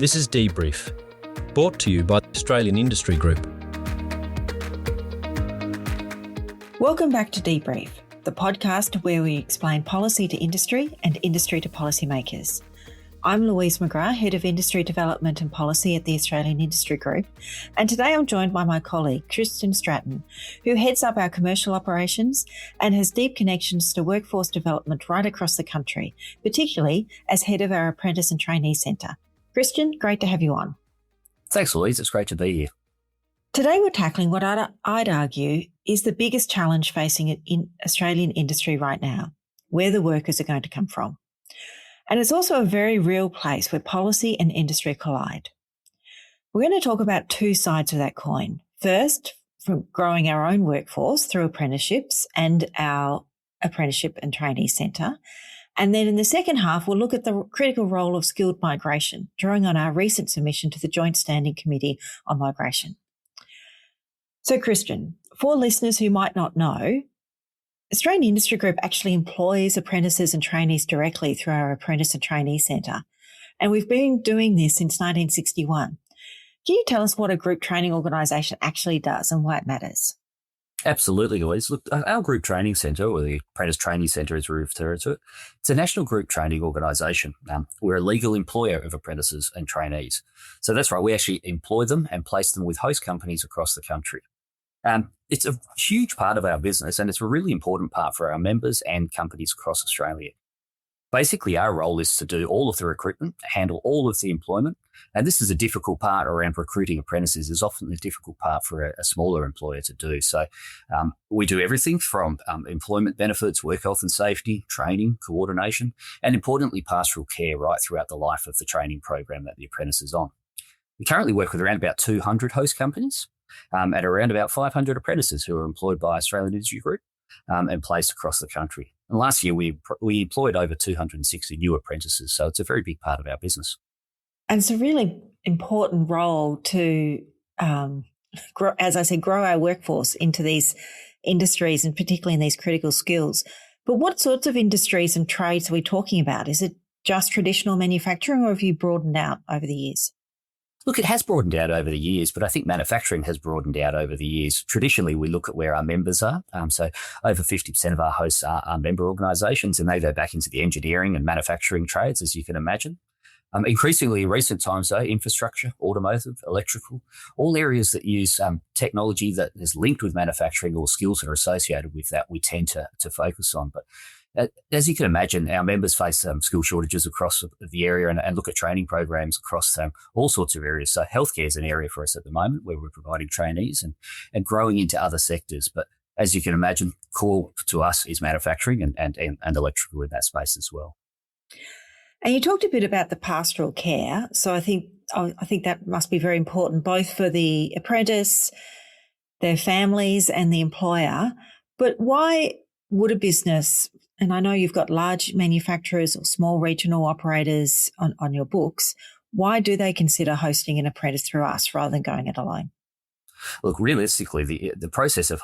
This is DBrief, brought to you by the Australian Industry Group. Welcome back to DBrief, the podcast where we explain policy to industry and industry to policymakers. I'm Louise McGrath, Head of Industry Development and Policy at the Australian Industry Group, and today I'm joined by my colleague, Kristian Stratton, who heads up our commercial operations and has deep connections to workforce development right across the country, particularly as head of our Apprentice and Trainee Centre. Kristian, great to have you on. Thanks, Louise. It's great to be here. Today we're tackling what I'd argue is the biggest challenge facing in Australian industry right now, where the workers are going to come from. And it's also a very real place where policy and industry collide. We're going to talk about two sides of that coin. First, from growing our own workforce through apprenticeships and our Apprenticeship and Trainee Centre. And then in the second half, we'll look at the critical role of skilled migration, drawing on our recent submission to the Joint Standing Committee on Migration. So, Kristian, for listeners who might not know, Australian Industry Group actually employs apprentices and trainees directly through our Apprentice and Trainee Centre, and we've been doing this since 1961. Can you tell us what a group training organisation actually does and why it matters? Absolutely, Louise. Look, our Group Training Centre, or the Apprentice Trainee Centre as we refer to it, it's a national group training organisation. We're a legal employer of apprentices and trainees. So that's right, we actually employ them and place them with host companies across the country. It's a huge part of our business, and it's a really important part for our members and companies across Australia. Basically, our role is to do all of the recruitment, handle all of the employment, and this is a difficult part around recruiting apprentices. Is often a difficult part for a smaller employer to do. So we do everything from employment benefits, work health and safety, training, coordination, and importantly, pastoral care right throughout the life of the training program that the apprentice is on. We currently work with around about 200 host companies, at around about 500 apprentices who are employed by Australian Industry Group and placed across the country. And last year, we employed over 260 new apprentices, so it's a very big part of our business. And it's a really important role to, grow our workforce into these industries and particularly in these critical skills. But what sorts of industries and trades are we talking about? Is it just traditional manufacturing, or have you broadened out over the years? Look, it has broadened out over the years, but I think manufacturing has broadened out over the years. Traditionally, we look at where our members are. So over 50% of our hosts are member organisations, and they go back into the engineering and manufacturing trades, as you can imagine. Increasingly in recent times, though, infrastructure, automotive, electrical, all areas that use technology that is linked with manufacturing or skills that are associated with that, we tend to focus on. But as you can imagine, our members face skill shortages across the area and look at training programs across all sorts of areas. So healthcare is an area for us at the moment where we're providing trainees and growing into other sectors. But as you can imagine, core to us is manufacturing and electrical in that space as well. And you talked a bit about the pastoral care. So I think that must be very important, both for the apprentice, their families and the employer. But why would a business, and I know you've got large manufacturers or small regional operators on your books, why do they consider hosting an apprentice through us rather than going it alone? Look, realistically, the process of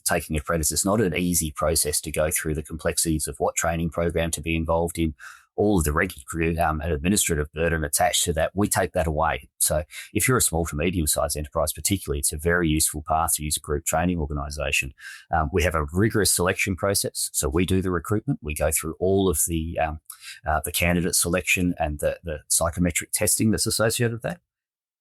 taking an apprentice is not an easy process to go through the complexities of what training program to be involved in, all of the regulatory and administrative burden attached to that. We take that away. So if you're a small to medium-sized enterprise particularly, it's a very useful path to use a group training organisation. We have a rigorous selection process. So we do the recruitment. We go through all of the candidate selection and the psychometric testing that's associated with that.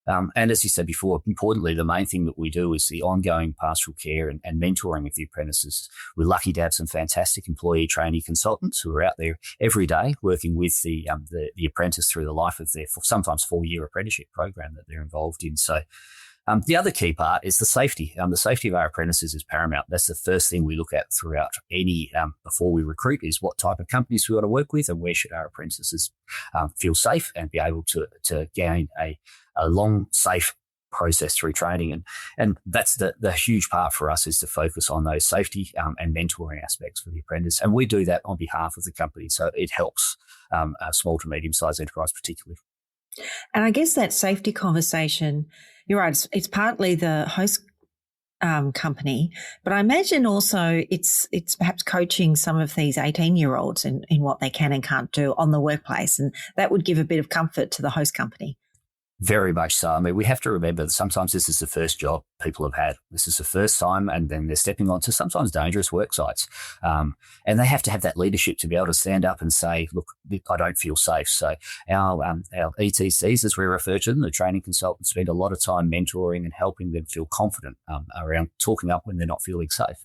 And as you said before, importantly, the main thing that we do is the ongoing pastoral care and mentoring of the apprentices. We're lucky to have some fantastic employee trainee consultants who are out there every day working with the apprentice through the life of their sometimes 4-year apprenticeship program that they're involved in. So the other key part is the safety. The safety of our apprentices is paramount. That's the first thing we look at throughout any, before we recruit, is what type of companies we want to work with and where should our apprentices feel safe and be able to gain a long, safe process through training. And that's the huge part for us, is to focus on those safety and mentoring aspects for the apprentice. And we do that on behalf of the company. So it helps a small to medium-sized enterprise particularly. And I guess that safety conversation, you're right, it's partly the host company, but I imagine also it's perhaps coaching some of these 18-year-olds in what they can and can't do on the workplace, and that would give a bit of comfort to the host company. Very much so. I mean, we have to remember that sometimes this is the first job people have had. This is the first time, and then they're stepping onto sometimes dangerous work sites. And they have to have that leadership to be able to stand up and say, look, I don't feel safe. So our ETCs, as we refer to them, the training consultants, spend a lot of time mentoring and helping them feel confident around talking up when they're not feeling safe.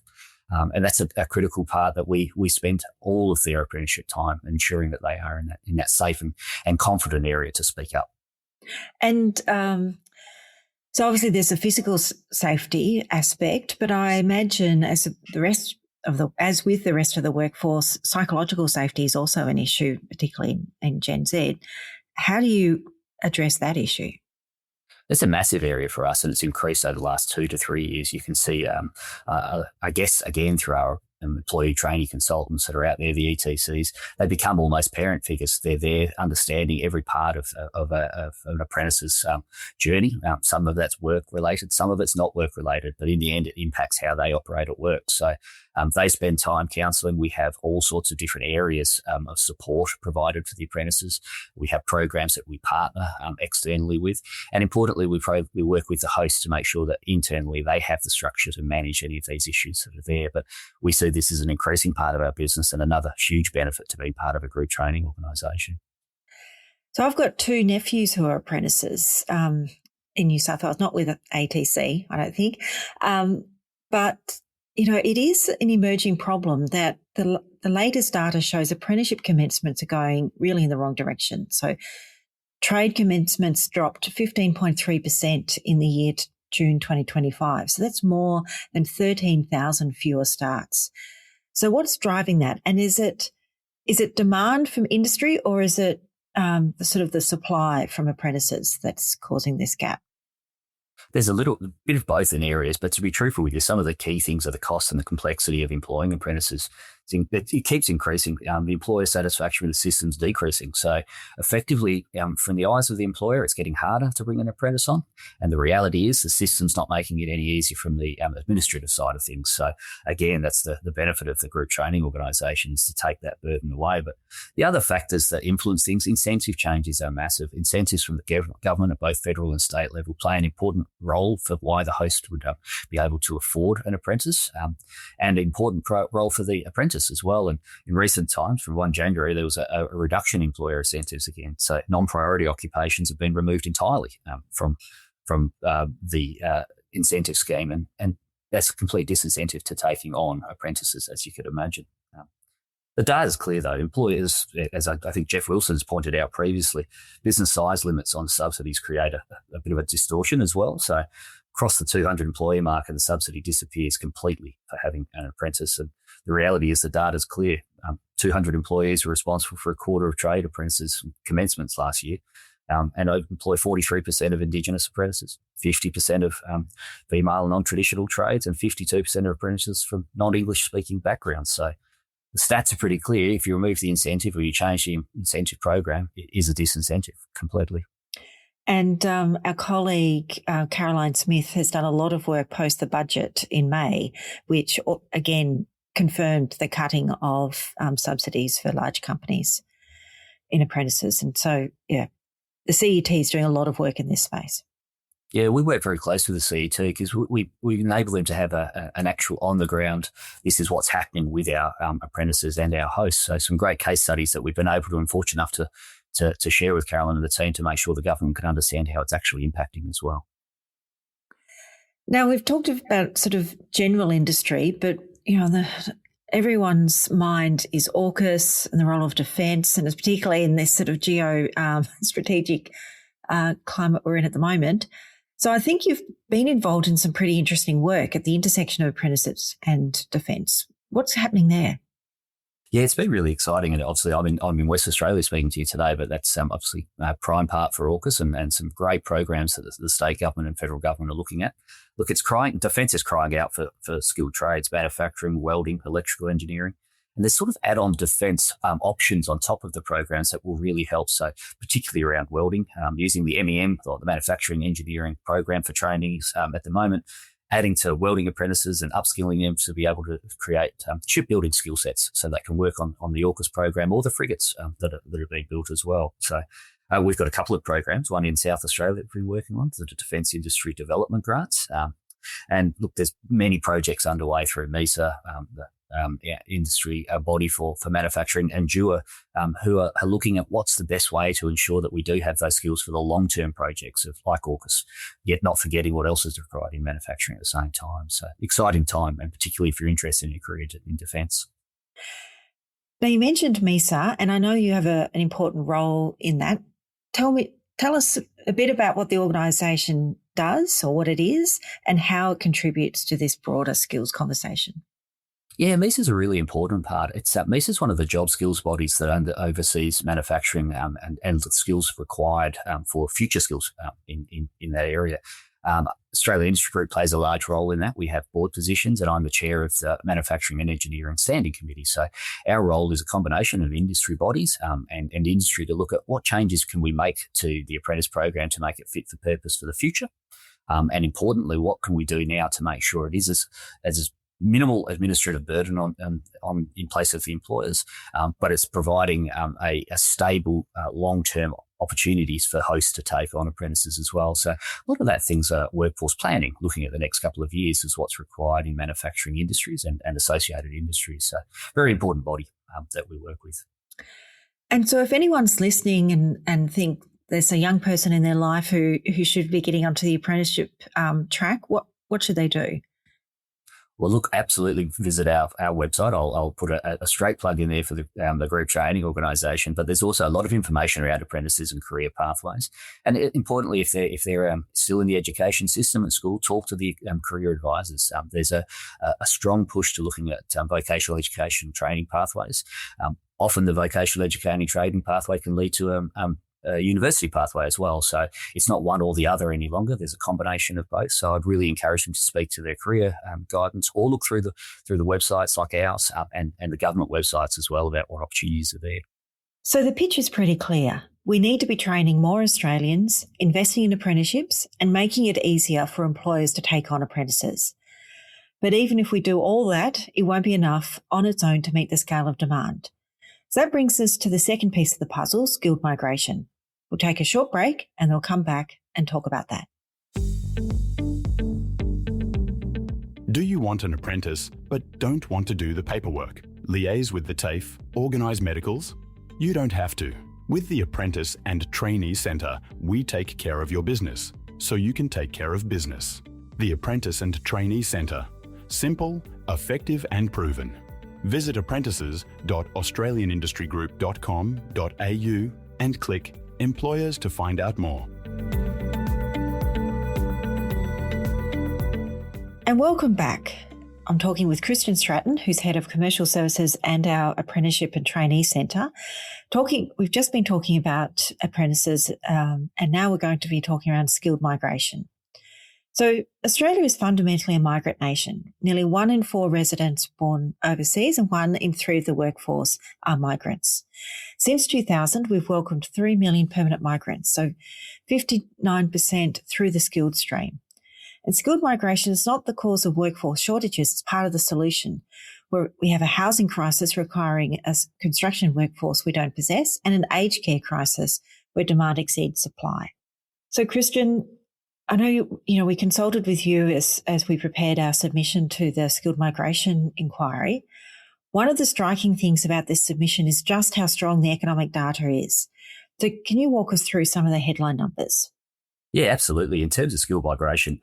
And that's a critical part that we spend all of their apprenticeship time ensuring that they are in that safe and confident area to speak up. And so obviously there's a physical safety aspect, but I imagine as with the rest of the workforce, psychological safety is also an issue, particularly in Gen Z. How do you address that issue? It's a massive area for us, and it's increased over the last 2 to 3 years. You can see, I guess, again, through our employee trainee consultants that are out there, the ETCs, they become almost parent figures. They're there understanding every part of an apprentice's journey. Some of that's work related, some of it's not work related, but in the end, it impacts how they operate at work. So they spend time counselling. We have all sorts of different areas of support provided for the apprentices. We have programs that we partner externally with. And importantly, we work with the host to make sure that internally they have the structure to manage any of these issues that are there. But we see this as an increasing part of our business and another huge benefit to being part of a group training organisation. So I've got 2 nephews who are apprentices in New South Wales, not with ATC, I don't think. But you know, it is an emerging problem that the latest data shows apprenticeship commencements are going really in the wrong direction. So trade commencements dropped to 15.3% in the year to June 2025. So that's more than 13,000 fewer starts. So what's driving that? And is it demand from industry, or is it the supply from apprentices that's causing this gap? There's a bit of both in areas, but to be truthful with you, some of the key things are the cost and the complexity of employing apprentices. It keeps increasing. The employer satisfaction with the system's decreasing. So effectively, from the eyes of the employer, it's getting harder to bring an apprentice on. And the reality is the system's not making it any easier from the administrative side of things. So again, that's the benefit of the group training organisations to take that burden away. But the other factors that influence things, incentive changes are massive. Incentives from the government at both federal and state level play an important role for why the host would be able to afford an apprentice, and an important role for the apprentice as well. And in recent times, from 1 January, there was a reduction in employer incentives again. So non-priority occupations have been removed entirely from the incentive scheme, and that's a complete disincentive to taking on apprentices, as you could imagine. The data is clear, though. Employers, as I think Jeff Wilson's pointed out previously, business size limits on subsidies create a bit of a distortion as well. So across the 200 employee market, the subsidy disappears completely for having an apprentice. And the reality is the data is clear. 200 employees were responsible for a quarter of trade apprentices commencements last year. And employ 43% of Indigenous apprentices, 50% of female non-traditional trades, and 52% of apprentices from non-English speaking backgrounds. So the stats are pretty clear. If you remove the incentive or you change the incentive program, it is a disincentive completely. And our colleague, Caroline Smith, has done a lot of work post the budget in May, which again confirmed the cutting of subsidies for large companies in apprentices. And so, yeah, the CET is doing a lot of work in this space. Yeah, we work very closely with the CET because we enable them to have an actual on the ground, this is what's happening with our apprentices and our hosts. So some great case studies that we've been able to and fortunate enough to share with Carolyn and the team to make sure the government can understand how it's actually impacting as well. Now, we've talked about sort of general industry, but, you know, everyone's mind is AUKUS and the role of defence, and it's particularly in this sort of strategic climate we're in at the moment. So I think you've been involved in some pretty interesting work at the intersection of apprentices and defence. What's happening there? Yeah, it's been really exciting. And obviously I'm in West Australia speaking to you today, but that's obviously a prime part for AUKUS and some great programs that the state government and federal government are looking at. Look, defence is crying out for skilled trades, manufacturing, welding, electrical engineering. And there's sort of add-on defence options on top of the programs that will really help. So particularly around welding, using the MEM, or the Manufacturing Engineering Program for trainees at the moment, adding to welding apprentices and upskilling them to be able to create shipbuilding skill sets so they can work on the AUKUS program or the frigates that are being built as well. So we've got a couple of programs, one in South Australia that we've been working on, the Defence Industry Development Grants. And look, there's many projects underway through MISA, industry body for manufacturing, and DUA, who are looking at what's the best way to ensure that we do have those skills for the long-term projects of like AUKUS, yet not forgetting what else is required in manufacturing at the same time. So exciting time, and particularly if you're interested in your career in defence. Now, you mentioned MISA, and I know you have an important role in that. Tell us a bit about what the organisation does, or what it is, and how it contributes to this broader skills conversation. Yeah, MISA is a really important part. MISA is one of the job skills bodies that oversees manufacturing and the skills required for future skills in that area. Australian Industry Group plays a large role in that. We have board positions, and I'm the chair of the Manufacturing and Engineering Standing Committee. So our role is a combination of industry bodies and industry to look at what changes can we make to the apprentice program to make it fit for purpose for the future. And importantly, what can we do now to make sure it is as minimal administrative burden on in place of the employers, but it's providing a stable long-term opportunities for hosts to take on apprentices as well. So a lot of that things are workforce planning, looking at the next couple of years is what's required in manufacturing industries and associated industries. So very important body that we work with. And so if anyone's listening and think there's a young person in their life who should be getting onto the apprenticeship track, what should they do? Well, look, absolutely visit our website. I'll put a straight plug in there for the group training organisation, but there's also a lot of information around apprentices and career pathways. And importantly, if they're still in the education system at school, talk to the career advisors. There's a strong push to looking at vocational education training pathways. Often the vocational education training pathway can lead to a university pathway as well. So it's not one or the other any longer. There's a combination of both. So I'd really encourage them to speak to their career guidance, or look through the websites like ours and the government websites as well about what opportunities are there. So the pitch is pretty clear. We need to be training more Australians, investing in apprenticeships, and making it easier for employers to take on apprentices. But even if we do all that, it won't be enough on its own to meet the scale of demand. So that brings us to the second piece of the puzzle, skilled migration. We'll take a short break and we'll come back and talk about that. Do you want an apprentice but don't want to do the paperwork, liaise with the TAFE, organise medicals? You don't have to. With the Apprentice and Trainee Centre, we take care of your business, so you can take care of business. The Apprentice and Trainee Centre. Simple, effective and proven. Visit apprentices.australianindustrygroup.com.au and click Employers to find out more. And welcome back. I'm talking with Kristian Stratton, who's Head of Commercial Services and our Apprenticeship and Trainee Centre. We've just been talking about apprentices, and now we're going to be talking around skilled migration. So Australia is fundamentally a migrant nation. Nearly 1 in 4 residents born overseas and 1 in 3 of the workforce are migrants. Since 2000, we've welcomed 3 million permanent migrants, so 59% through the skilled stream. And skilled migration is not the cause of workforce shortages, it's part of the solution, where we have a housing crisis requiring a construction workforce we don't possess and an aged care crisis where demand exceeds supply. So Kristian, I know we consulted with you as we prepared our submission to the skilled migration inquiry. One of the striking things about this submission is just how strong the economic data is. So can you walk us through some of the headline numbers? Yeah, absolutely. In terms of skilled migration,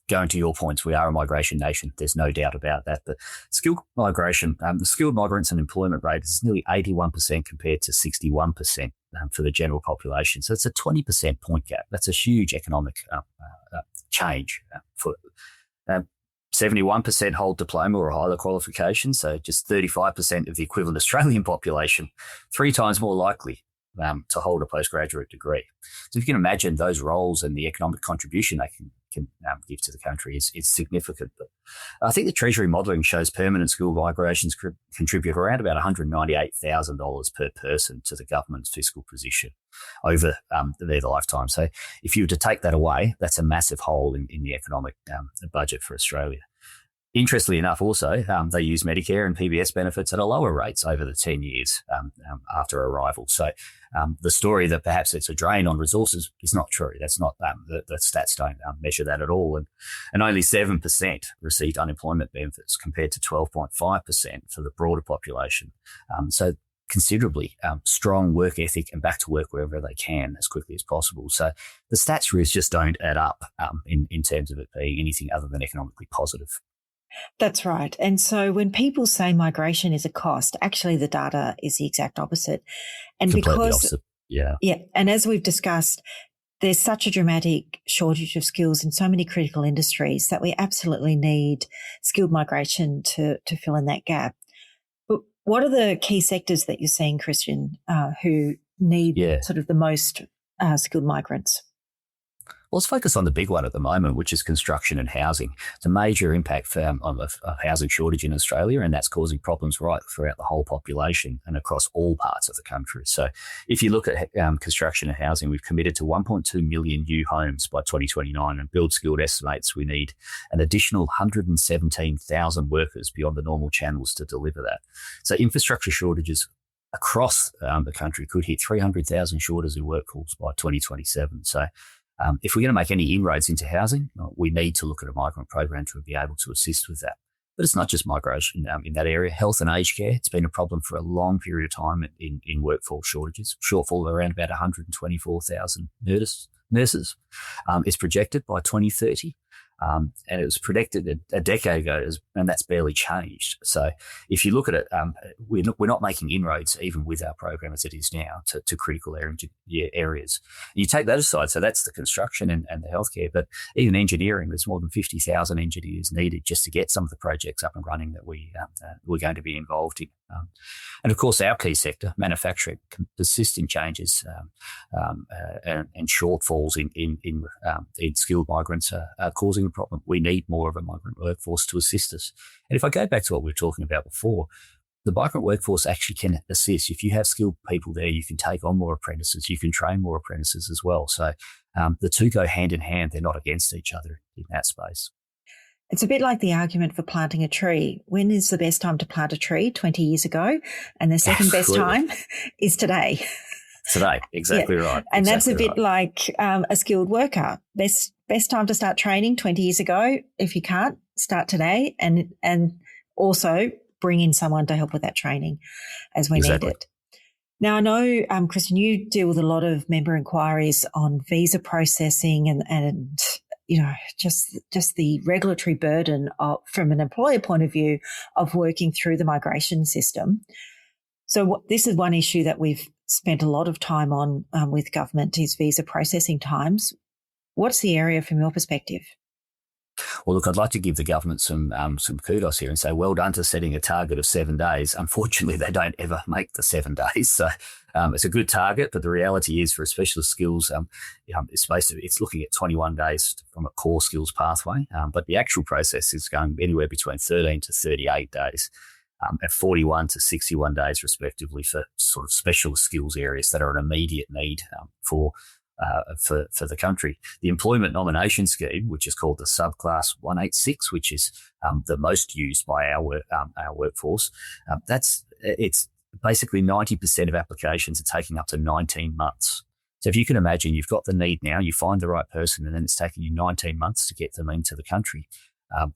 going to your points, we are a migration nation. There's no doubt about that. But skilled migration, the skilled migrants and employment rate is nearly 81% compared to 61% for the general population. So it's a 20% point gap. That's a huge economic change. For 71% hold diploma or higher qualification, so just 35% of the equivalent Australian population, 3 times more likely to hold a postgraduate degree. So if you can imagine those roles and the economic contribution they can give to the country is significant. But I think the Treasury modelling shows permanent school migrations contribute around about $198,000 per person to the government's fiscal position over their lifetime. So if you were to take that away, that's a massive hole in the economic budget for Australia. Interestingly enough, also, they use Medicare and PBS benefits at a lower rates over the 10 years after arrival. So the story that perhaps it's a drain on resources is not true. That's not the stats don't measure that at all. And only 7% received unemployment benefits compared to 12.5% for the broader population. So considerably strong work ethic and back to work wherever they can as quickly as possible. So the stats really just don't add up in terms of it being anything other than economically positive. That's right. And so when people say migration is a cost, actually the data is the exact opposite. And Completely because opposite. Yeah. And as we've discussed, there's such a dramatic shortage of skills in so many critical industries that we absolutely need skilled migration to fill in that gap. But what are the key sectors that you're seeing, Kristian, who need sort of the most skilled migrants? Well, let's focus on the big one at the moment, which is construction and housing. It's a major impact of housing shortage in Australia, and that's causing problems right throughout the whole population and across all parts of the country. So if you look at construction and housing, we've committed to 1.2 million new homes by 2029, and Build Skilled estimates we need an additional 117,000 workers beyond the normal channels to deliver that. So infrastructure shortages across the country could hit 300,000 shortages in workforce by 2027. So if we're going to make any inroads into housing, we need to look at a migrant program to be able to assist with that. But it's not just migration in that area. Health and aged care, it's been a problem for a long period of time in workforce shortages. Shortfall around about 124,000 nurses is projected by 2030. And it was predicted a decade ago, and that's barely changed. So if you look at it, we're not making inroads even with our program as it is now to critical areas. You take that aside, so that's the construction and the healthcare, but even engineering, there's more than 50,000 engineers needed just to get some of the projects up and running that we're going to be involved in. And of course, our key sector, manufacturing, can persist in changes and shortfalls in skilled migrants are causing a problem. We need more of a migrant workforce to assist us. And if I go back to what we were talking about before, the migrant workforce actually can assist. If you have skilled people there, you can take on more apprentices, you can train more apprentices as well. So the two go hand in hand. They're not against each other in that space. It's a bit like the argument for planting a tree. When is the best time to plant a tree? 20 years ago. And the second best time is today. Today, exactly right. And that's a bit like a skilled worker. Best time to start training 20 years ago. If you can't, start today and also bring in someone to help with that training as we need it. Now, I know, Kristian, you deal with a lot of member inquiries on visa processing and you know, just the regulatory burden from an employer point of view of working through the migration system. So this is one issue that we've spent a lot of time on with government is visa processing times. What's the area from your perspective? Well, look, I'd like to give the government some kudos here and say well done to setting a target of 7 days. Unfortunately, they don't ever make the 7 days. So it's a good target, but the reality is for specialist skills, it's looking at 21 days from a core skills pathway. But the actual process is going anywhere between 13 to 38 days. At 41 to 61 days, respectively, for sort of specialist skills areas that are an immediate need for the country. The employment nomination scheme, which is called the subclass 186, which is the most used by our workforce, it's basically 90% of applications are taking up to 19 months. So if you can imagine, you've got the need now, you find the right person, and then it's taking you 19 months to get them into the country.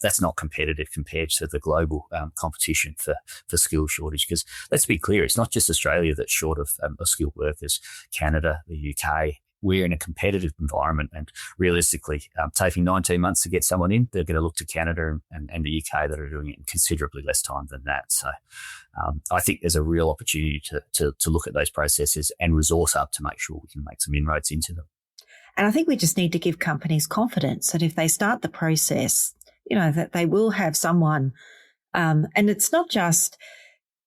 That's not competitive compared to the global competition for skill shortage. Because let's be clear, it's not just Australia that's short of skilled workers. Canada, the UK, we're in a competitive environment, and realistically, taking 19 months to get someone in, they're going to look to Canada and the UK that are doing it in considerably less time than that. So I think there's a real opportunity to look at those processes and resource up to make sure we can make some inroads into them. And I think we just need to give companies confidence that if they start the process, you know, that they will have someone, and it's not just,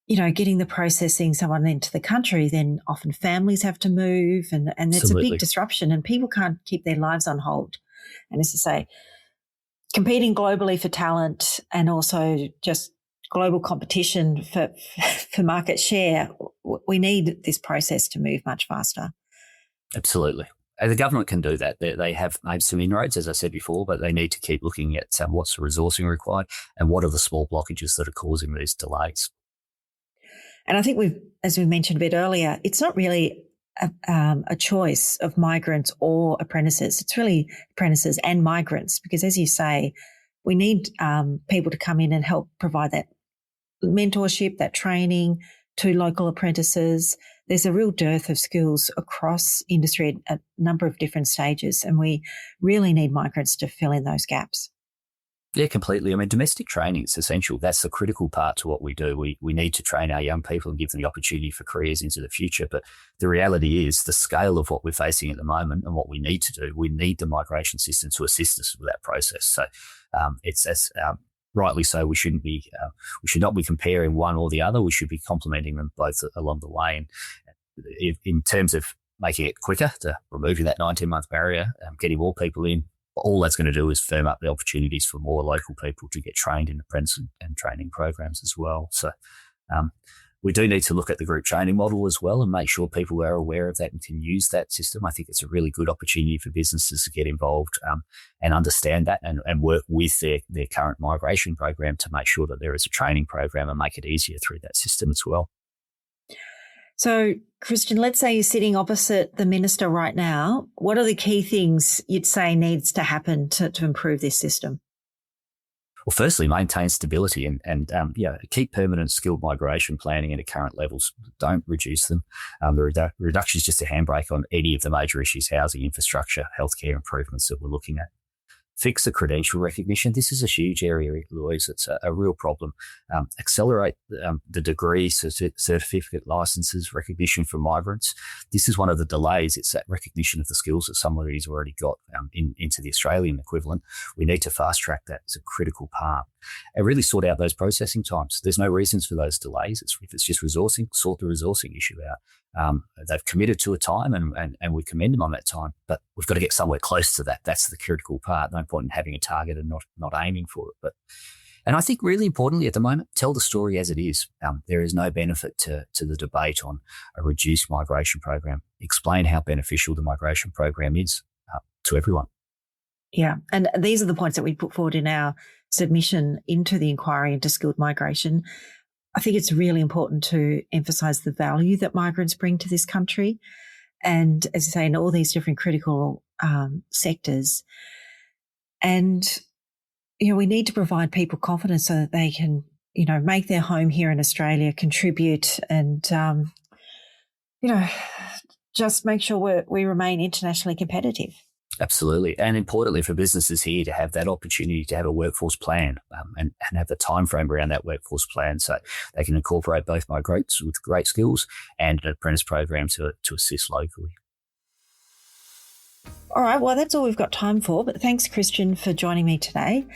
you know, getting the processing someone into the country, then often families have to move and it's a big disruption and people can't keep their lives on hold. And as I say, competing globally for talent and also just global competition for market share, we need this process to move much faster. Absolutely. And the government can do that. They have made some inroads, as I said before, but they need to keep looking at what's the resourcing required and what are the small blockages that are causing these delays. And I think as we mentioned a bit earlier, it's not really a choice of migrants or apprentices. It's really apprentices and migrants, because as you say, we need people to come in and help provide that mentorship, that training to local apprentices. There's a real dearth of skills across industry at a number of different stages, and we really need migrants to fill in those gaps. Yeah, completely. I mean, domestic training is essential. That's the critical part to what we do. We need to train our young people and give them the opportunity for careers into the future. But the reality is the scale of what we're facing at the moment and what we need to do, we need the migration system to assist us with that process. So it's as rightly so, we should not be comparing one or the other. We should be complementing them both along the way. And in terms of making it quicker, to removing that 19-month barrier, getting more people in, all that's going to do is firm up the opportunities for more local people to get trained in apprentice and training programs as well. So we do need to look at the group training model as well and make sure people are aware of that and can use that system. I think it's a really good opportunity for businesses to get involved and understand that and work with their current migration program to make sure that there is a training program and make it easier through that system as well. So, Kristian, let's say you're sitting opposite the minister right now. What are the key things you'd say needs to happen to improve this system? Well, firstly, maintain stability and keep permanent skilled migration planning at current levels. Don't reduce them. The reduction is just a handbrake on any of the major issues: housing, infrastructure, healthcare improvements that we're looking at. Fix the credential recognition. This is a huge area, Louise. It's a real problem. Accelerate the degree, certificate, licenses, recognition for migrants. This is one of the delays. It's that recognition of the skills that somebody's already got into the Australian equivalent. We need to fast track that. It's a critical part. And really sort out those processing times. There's no reasons for those delays. If it's just resourcing, sort the resourcing issue out. They've committed to a time and we commend them on that time, but we've got to get somewhere close to that. That's the critical part. No point in having a target and not aiming for it. And I think really importantly at the moment, tell the story as it is. There is no benefit to the debate on a reduced migration program. Explain how beneficial the migration program is to everyone. Yeah, and these are the points that we put forward in our submission into the inquiry into skilled migration. I think it's really important to emphasise the value that migrants bring to this country. And as I say, in all these different critical sectors. And, we need to provide people confidence so that they can, make their home here in Australia, contribute and, just make sure we remain internationally competitive. Absolutely. And importantly for businesses here to have that opportunity to have a workforce plan and have the time frame around that workforce plan so they can incorporate both migrants with great skills and an apprentice program to assist locally. All right. Well, that's all we've got time for. But thanks, Kristian, for joining me today.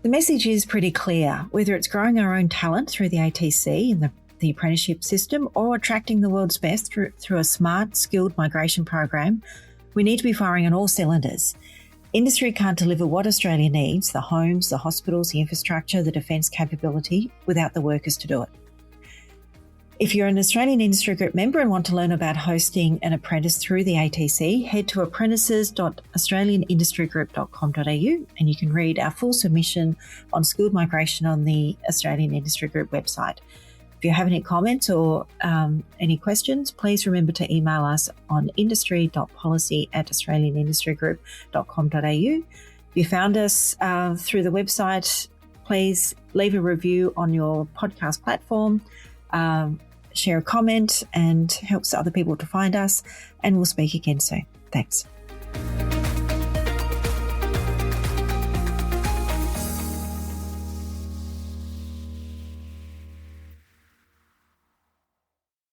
The message is pretty clear. Whether it's growing our own talent through the ATC and the apprenticeship system or attracting the world's best through a smart, skilled migration program, we need to be firing on all cylinders. Industry can't deliver what Australia needs, the homes, the hospitals, the infrastructure, the defence capability, without the workers to do it. If you're an Australian Industry Group member and want to learn about hosting an apprentice through the ATC, head to apprentices.australianindustrygroup.com.au and you can read our full submission on skilled migration on the Australian Industry Group website. If you have any comments or any questions, please remember to email us on industry.policy@australianindustrygroup.com.au. If you found us through the website, please leave a review on your podcast platform, share a comment and helps other people to find us, and we'll speak again soon. Thanks.